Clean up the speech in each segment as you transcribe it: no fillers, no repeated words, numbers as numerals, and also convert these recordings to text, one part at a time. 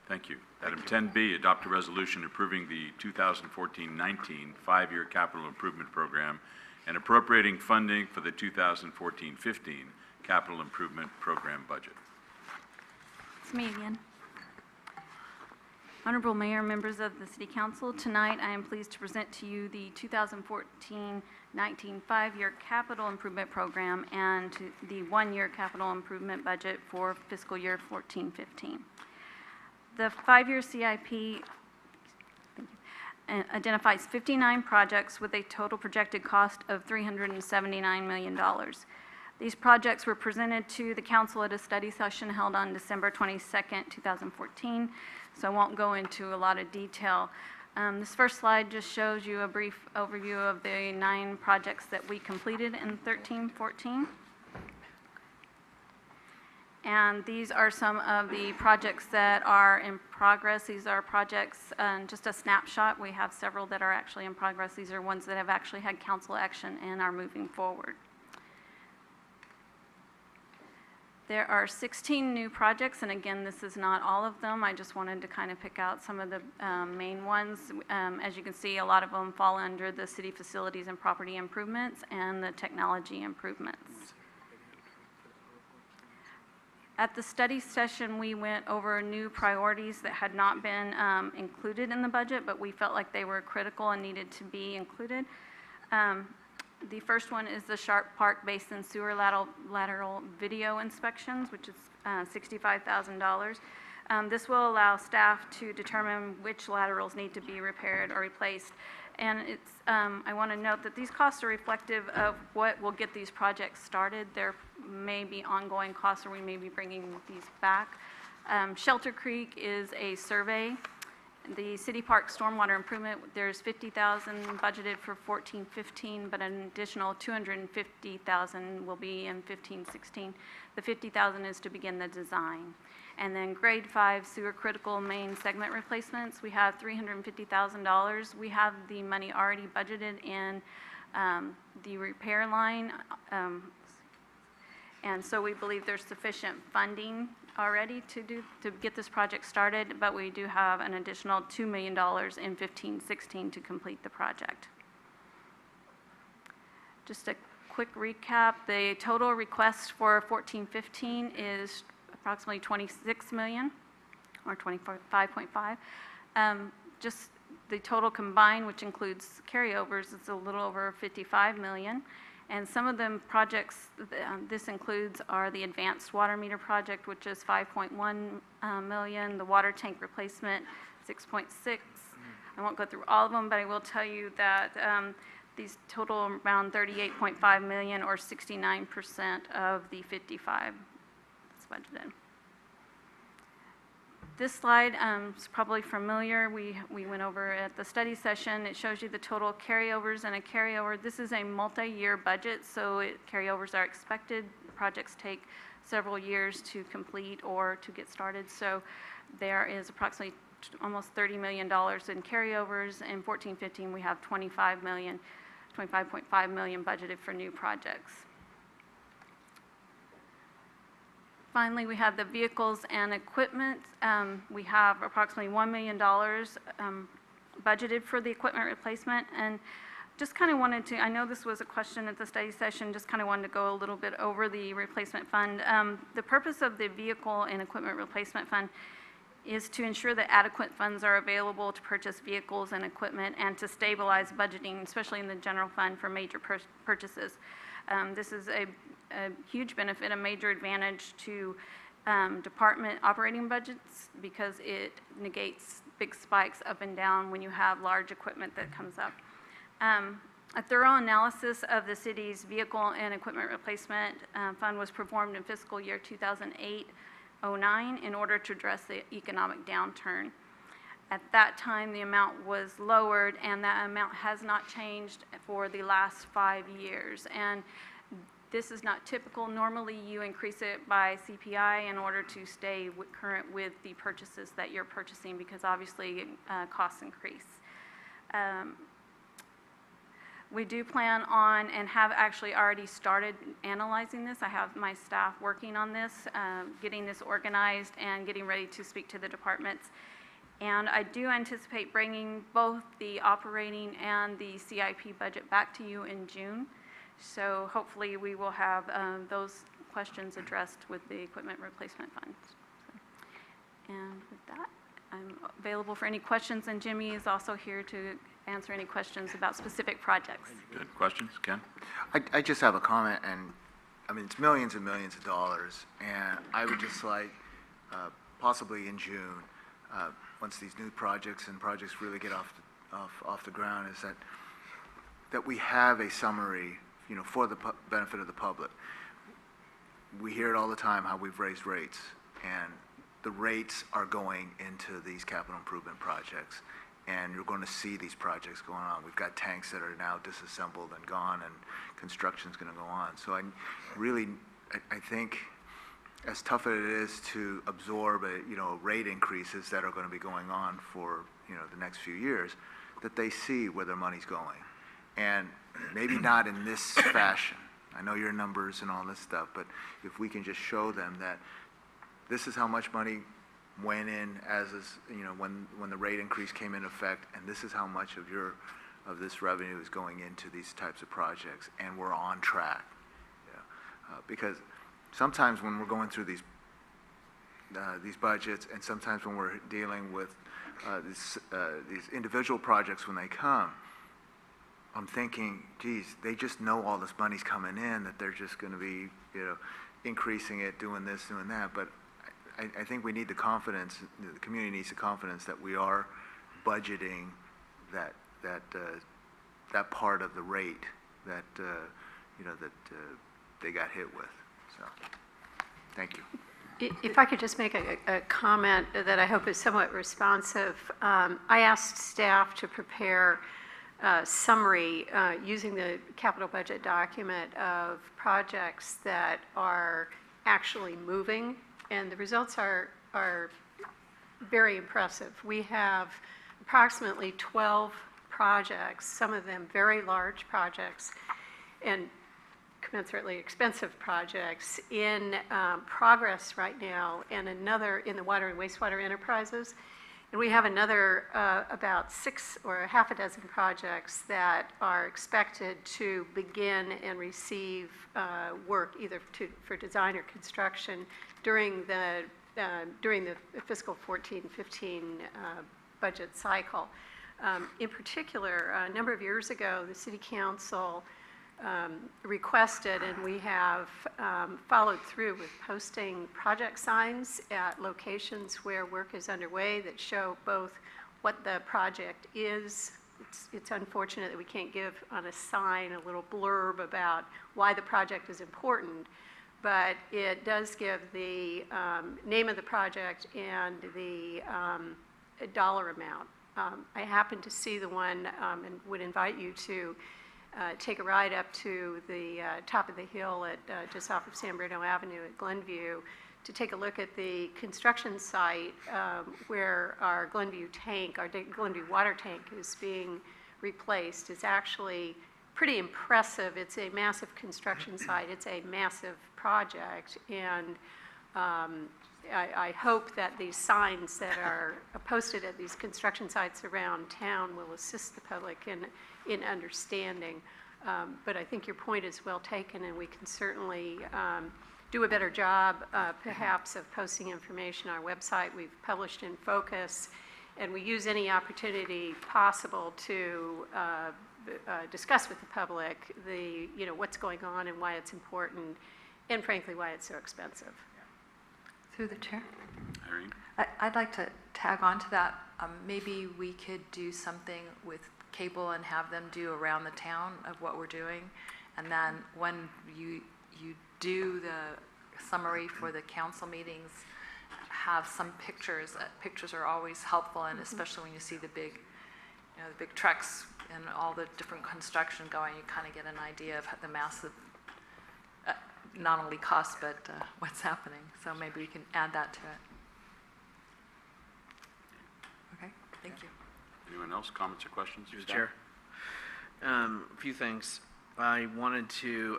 Thank you. Item 10B, adopt a resolution approving the 2014-19 five-year capital improvement program and appropriating funding for the 2014-15 capital improvement program budget. It's me again. Honorable Mayor, members of the City Council, tonight I am pleased to present to you the 2014-19 five-year capital improvement program and the one-year capital improvement budget for fiscal year 14-15. The five-year CIP identifies 59 projects with a total projected cost of $379 million. These projects were presented to the Council at a study session held on December 22nd, 2014, so I won't go into a lot of detail. This first slide just shows you a brief overview of the 9 projects that we completed in 13-14. And these are some of the projects that are in progress. These are projects, just a snapshot. We have several that are actually in progress. These are ones that have actually had council action and are moving forward. There are 16 new projects, and again, this is not all of them. I just wanted to kind of pick out some of the main ones. As you can see, a lot of them fall under the city facilities and property improvements and the technology improvements. At the study session, we went over new priorities that had not been included in the budget, but we felt like they were critical and needed to be included. The first one is the Sharp Park Basin Sewer lateral video inspections, which is $65,000. This will allow staff to determine which laterals need to be repaired or replaced. And it's, I want to note that these costs are reflective of what will get these projects started. There may be ongoing costs, or we may be bringing these back. Shelter Creek is a survey. The City Park Stormwater Improvement, there's $50,000 budgeted for 14-15, but an additional $250,000 will be in 15-16. The $50,000 is to begin the design. And then grade 5 sewer critical main segment replacements, we have $350,000. We have the money already budgeted in the repair line, and so we believe there's sufficient funding already to get this project started, but we do have an additional $2 million in 15-16 to complete the project. Just a quick recap, the total request for 14-15 is approximately $26 million, or 25.5. Just the total combined, which includes carryovers, is a little over $55 million. And some of the projects this includes are the advanced water meter project, which is $5.1 million, the water tank replacement, 6.6. I won't go through all of them, but I will tell you that these total around $38.5 million, or 69% of the 55 that's budgeted. This slide is probably familiar. We went over at the study session. It shows you the total carryovers, and a carryover. This is a multi-year budget, so carryovers are expected. Projects take several years to complete or to get started. So there is approximately almost $30 million in carryovers. In 14-15, we have $25.5 million budgeted for new projects. Finally, we have the vehicles and equipment. We have approximately $1 million budgeted for the equipment replacement, and just kind of wanted to, I know this was a question at the study session, just kind of wanted to go a little bit over the replacement fund. The purpose of the vehicle and equipment replacement fund is to ensure that adequate funds are available to purchase vehicles and equipment and to stabilize budgeting, especially in the general fund for major purchases. This is a huge benefit, a major advantage to department operating budgets, because it negates big spikes up and down when you have large equipment that comes up. A thorough analysis of the city's vehicle and equipment replacement fund was performed in fiscal year 2008-09 in order to address the economic downturn. At that time, the amount was lowered, and that amount has not changed for the last 5 years. And this is not typical. Normally, you increase it by CPI in order to stay current with the purchases that you're purchasing, because obviously costs increase. We do plan on and have actually already started analyzing this. I have my staff working on this, getting this organized and getting ready to speak to the departments. And I do anticipate bringing both the operating and the CIP budget back to you in June. So hopefully we will have those questions addressed with the equipment replacement fund. And with that, I'm available for any questions, and Jimmy is also here to answer any questions about specific projects. Good. Questions? Ken? I just have a comment, and I mean, it's millions and millions of dollars, and I would just like, possibly in June, once these new projects and projects really get off the ground, is that we have a summary, you know, for the benefit of the public. We hear it all the time how we've raised rates, and the rates are going into these capital improvement projects, and you're going to see these projects going on. We've got tanks that are now disassembled and gone, and construction's going to go on. So I think, as tough as it is to absorb rate increases that are going to be going on for the next few years, that they see where their money's going, and maybe not in this fashion. I know your numbers and all this stuff, but if we can just show them that this is how much money went in when the rate increase came into effect, and this is how much of this revenue is going into these types of projects, and we're on track. Because sometimes when we're going through these budgets, and sometimes when we're dealing with these individual projects when they come, I'm thinking, geez, they just know all this money's coming in, that they're just going to be increasing it, doing this, doing that. But I think we need the confidence, the community needs the confidence that we are budgeting that part of the rate that they got hit with. So, thank you. If I could just make a comment that I hope is somewhat responsive. I asked staff to prepare a summary using the capital budget document of projects that are actually moving, and the results are very impressive. We have approximately 12 projects, some of them very large projects and commensurately expensive projects in progress right now, and another in the water and wastewater enterprises. And we have another about 6 or half a dozen projects that are expected to begin and receive work either for design or construction during the fiscal 14-15 budget cycle. In particular, a number of years ago, the City Council requested, and we have followed through with posting project signs at locations where work is underway that show both what the project is. It's unfortunate that we can't give on a sign a little blurb about why the project is important, but it does give the name of the project and the dollar amount. I happened to see the one and would invite you to take a ride up to the top of the hill at just off of San Bruno Avenue at Glenview to take a look at the construction site where our Glenview tank, our Glenview water tank is being replaced. It's actually pretty impressive. It's a massive construction site. It's a massive project, and I hope that these signs that are posted at these construction sites around town will assist the public in understanding. But I think your point is well taken, and we can certainly do a better job, perhaps, of posting information on our website. We've published in Focus, and we use any opportunity possible to discuss with the public what's going on and why it's important, and frankly, why it's so expensive. Through the chair. Irene? I'd like to tag on to that. Maybe we could do something with cable and have them do around the town of what we're doing. And then when you do the summary for the council meetings, have some pictures. Pictures are always helpful, and especially when you see the big trucks and all the different construction going, you kind of get an idea of the massive not only cost, but what's happening. So maybe we can add that to it. Okay, thank you. Anyone else, comments or questions? Mr. Chair, A few things. I wanted to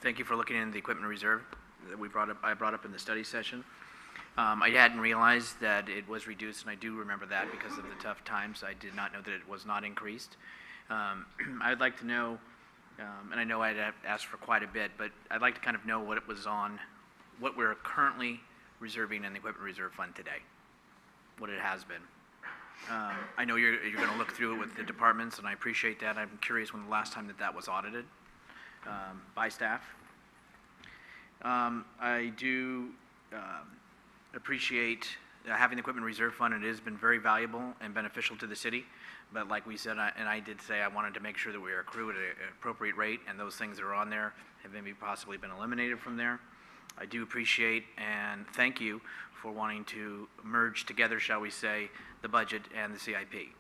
thank you for looking into the equipment reserve that I brought up in the study session. I hadn't realized that it was reduced, and I do remember that because of the tough times. I did not know that it was not increased. I'd like to know, and I know I'd asked for quite a bit, but I'd like to kind of know what it was on, what we're currently reserving in the equipment reserve fund today, what it has been. I know you're going to look through it with the departments, and I appreciate that. I'm curious when the last time that was audited by staff. I do appreciate having the equipment reserve fund. It has been very valuable and beneficial to the city. But like we said, and I did say, I wanted to make sure that we are accrued at an appropriate rate, and those things that are on there have maybe possibly been eliminated from there. I do appreciate and thank you for wanting to merge together, shall we say, the budget and the CIP,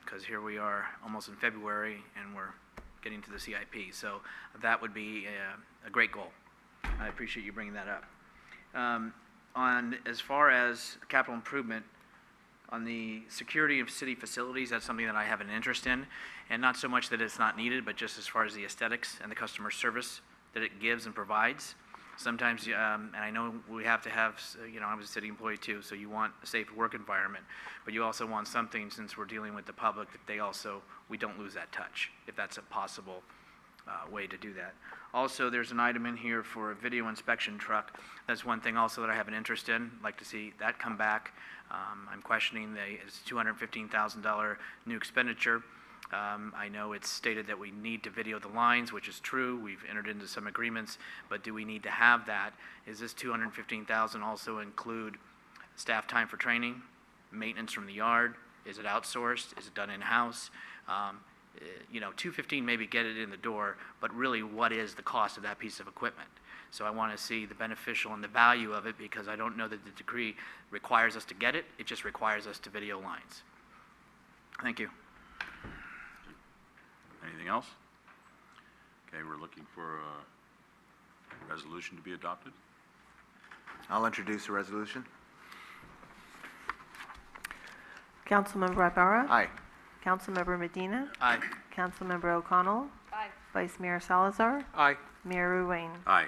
because here we are almost in February and we're getting to the CIP. So that would be a great goal. I appreciate you bringing that up. On as far as capital improvement, on the security of city facilities, that's something that I have an interest in, and not so much that it's not needed, but just as far as the aesthetics and the customer service that it gives and provides. Sometimes, and I know we have to have, I was a city employee too, so you want a safe work environment, but you also want something, since we're dealing with the public, that we don't lose that touch, if that's a possible way to do that. Also, there's an item in here for a video inspection truck. That's one thing also that I have an interest in. I'd like to see that come back. I'm questioning it's $215,000 new expenditure. I know it's stated that we need to video the lines, which is true. We've entered into some agreements, but do we need to have that? Is this $215,000 also include staff time for training, maintenance from the yard? Is it outsourced? Is it done in-house? $215 maybe get it in the door, but really what is the cost of that piece of equipment? So I want to see the beneficial and the value of it, because I don't know that the decree requires us to get it. It just requires us to video lines. Thank you. Anything else? Okay, we're looking for a resolution to be adopted. I'll introduce the resolution. Councilmember Ibarra? Aye. Councilmember Medina? Aye. Councilmember O'Connell? Aye. Vice Mayor Salazar? Aye. Mayor Ruane? Aye.